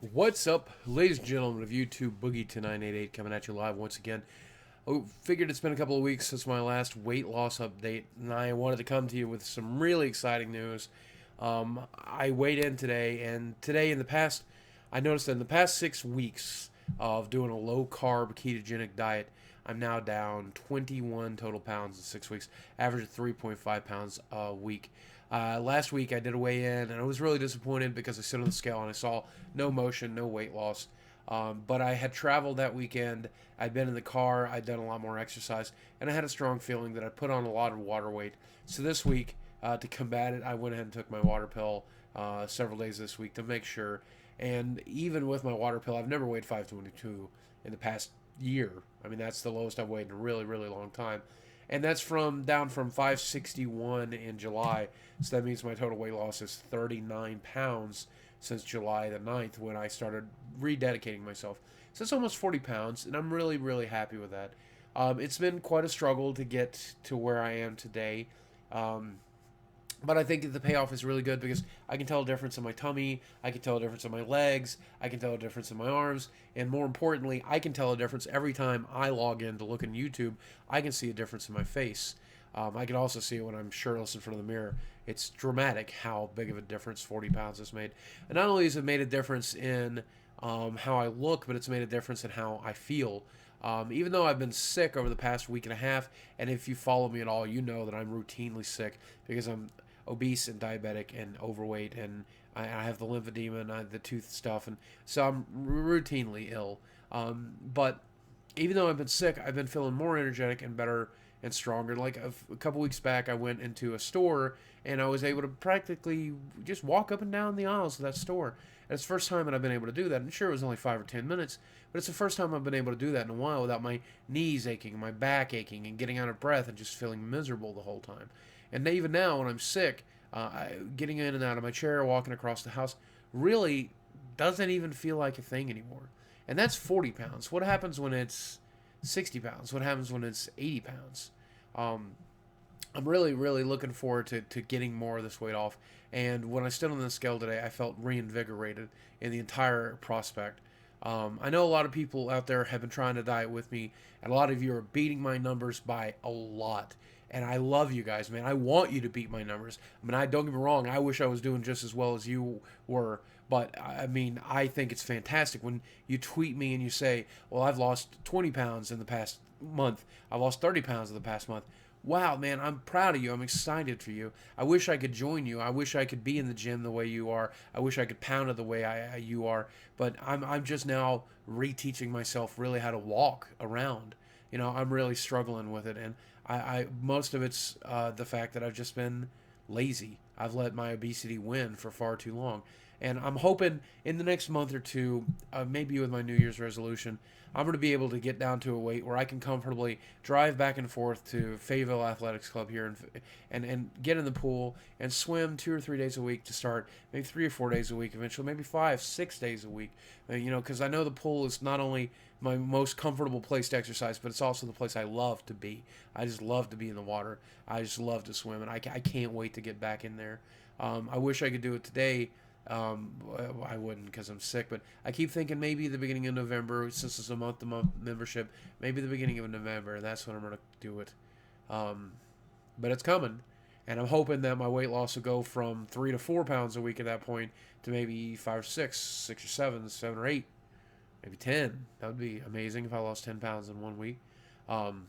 What's up, ladies and gentlemen of YouTube? Boogie2988 coming at you live once again. I figured it's been a couple of weeks since my last weight loss update, and I wanted to come to you with some really exciting news. I weighed in today, and today I noticed that in the past 6 weeks of doing a low carb ketogenic diet, I'm now down 21 total pounds in 6 weeks, average of 3.5 pounds a week. Last week I did a weigh in, and I was really disappointed because I sit on the scale and I saw no motion, no weight loss. But I had traveled that weekend. I'd been in the car. I'd done a lot more exercise, and I had a strong feeling that I put on a lot of water weight. So this week, to combat it, I went ahead and took my water pill several days this week to make sure. And even with my water pill, I've never weighed 522 in the past year. I mean, that's the lowest I've weighed in a really, really long time. And that's from down from 561 in July. So that means my total weight loss is 39 pounds since July the 9th when I started rededicating myself. So it's almost 40 pounds, and I'm really, really happy with that. It's been quite a struggle to get to where I am today. Um, but I think the payoff is really good because I can tell a difference in my tummy, I can tell a difference in my legs, I can tell a difference in my arms, and more importantly, I can tell a difference every time I log in to look in YouTube. I can see a difference in my face. I can also see it when I'm shirtless in front of the mirror. It's dramatic how big of a difference 40 pounds has made. And not only has it made a difference in how I look, but it's made a difference in how I feel. Even though I've been sick over the past week and a half, and if you follow me at all, you know that I'm routinely sick because I'm obese and diabetic and overweight, and I have the lymphedema and the tooth stuff, and so I'm routinely ill. But even though I've been sick, I've been feeling more energetic and better and stronger. Like a couple weeks back, I went into a store and I was able to practically just walk up and down the aisles of that store. And it's the first time that I've been able to do that. And sure, it was only 5 or 10 minutes, but it's the first time I've been able to do that in a while without my knees aching, my back aching, and getting out of breath and just feeling miserable the whole time. And even now, when I'm sick, getting in and out of my chair, walking across the house, really doesn't even feel like a thing anymore. And that's 40 pounds. What happens when it's 60 pounds? What happens when it's 80 pounds? Um, I'm really, really looking forward to getting more of this weight off. And when I stood on the scale today, I felt reinvigorated in the entire prospect. I know a lot of people out there have been trying to diet with me, and a lot of you are beating my numbers by a lot. And I love you guys, man. I want you to beat my numbers. I mean, I don't get me wrong. I wish I was doing just as well as you were, but I mean, I think it's fantastic when you tweet me and you say, "Well, I've lost 20 pounds in the past month. I've lost 30 pounds in the past month." Wow, man, I'm proud of you. I'm excited for you. I wish I could join you. I wish I could be in the gym the way you are. I wish I could pound it the way you are. But I'm just now reteaching myself really how to walk around. You know, I'm really struggling with it, and I most of it's the fact that I've just been lazy. I've let my obesity win for far too long. And I'm hoping in the next month or two, maybe with my New Year's resolution, I'm going to be able to get down to a weight where I can comfortably drive back and forth to Fayetteville Athletics Club here and get in the pool and swim 2 or 3 days a week to start, maybe 3 or 4 days a week eventually, maybe 5, 6 days a week. You know, because I know the pool is not only my most comfortable place to exercise, but it's also the place I love to be. I just love to be in the water. I just love to swim, and I can't wait to get back in there. I wish I could do it today. I wouldn't because I'm sick, but I keep thinking maybe the beginning of November, since it's a month-to-month membership, maybe the beginning of November, that's when I'm going to do it. Um, but it's coming, and I'm hoping that my weight loss will go from 3 to 4 pounds a week at that point to maybe 5 or 6, 6 or 7, 7 or 8, maybe 10. That would be amazing if I lost 10 pounds in 1 week. Um,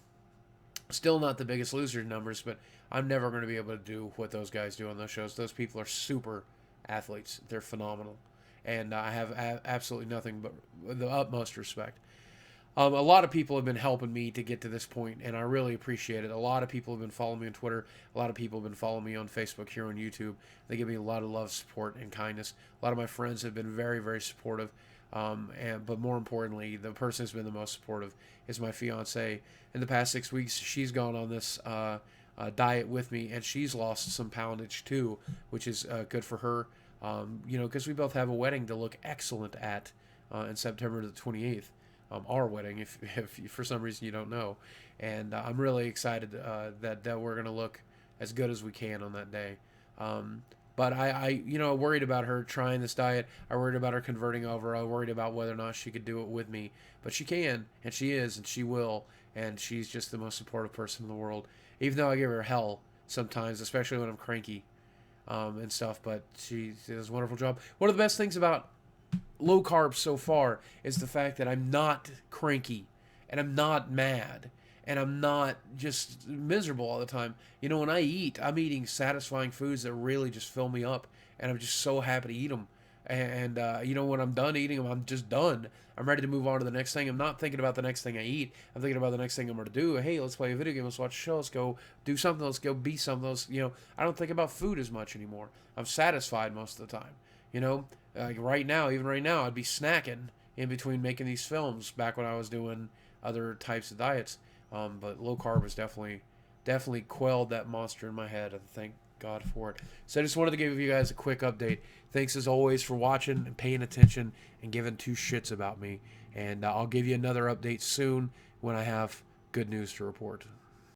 Still not the biggest loser numbers, but I'm never going to be able to do what those guys do on those shows. Those people are super athletes. They're phenomenal. And I have absolutely nothing but the utmost respect. A lot of people have been helping me to get to this point, and I really appreciate it. A lot of people have been following me on Twitter. A lot of people have been following me on Facebook, here on YouTube. They give me a lot of love, support, and kindness. A lot of my friends have been very, very supportive. But more importantly, the person who's been the most supportive is my fiance. In the past 6 weeks, she's gone on this diet with me, and she's lost some poundage too, which is good for her. You know, because we both have a wedding to look excellent at in September the 28th. Our wedding, if for some reason you don't know, and I'm really excited that we're gonna look as good as we can on that day. But I worried about her trying this diet. I worried about her converting over. I worried about whether or not she could do it with me. But she can, and she is, and she will. And she's just the most supportive person in the world. Even though I give her hell sometimes, especially when I'm cranky and stuff. But she does a wonderful job. One of the best things about low carb so far is the fact that I'm not cranky and I'm not mad and I'm not just miserable all the time. When I eat, I'm eating satisfying foods that really just fill me up, and I'm just so happy to eat them. And when I'm done eating them, I'm just done. I'm ready to move on to the next thing. I'm not thinking about the next thing I eat. I'm thinking about the next thing I'm going to do. Hey, let's play a video game. Let's watch a show. Let's go do something. Let's go be something. I don't think about food as much anymore. I'm satisfied most of the time. Like even right now, I'd be snacking in between making these films back when I was doing other types of diets. But low carb has definitely quelled that monster in my head, and thank God for it. So I just wanted to give you guys a quick update. Thanks as always for watching and paying attention and giving two shits about me. And I'll give you another update soon when I have good news to report.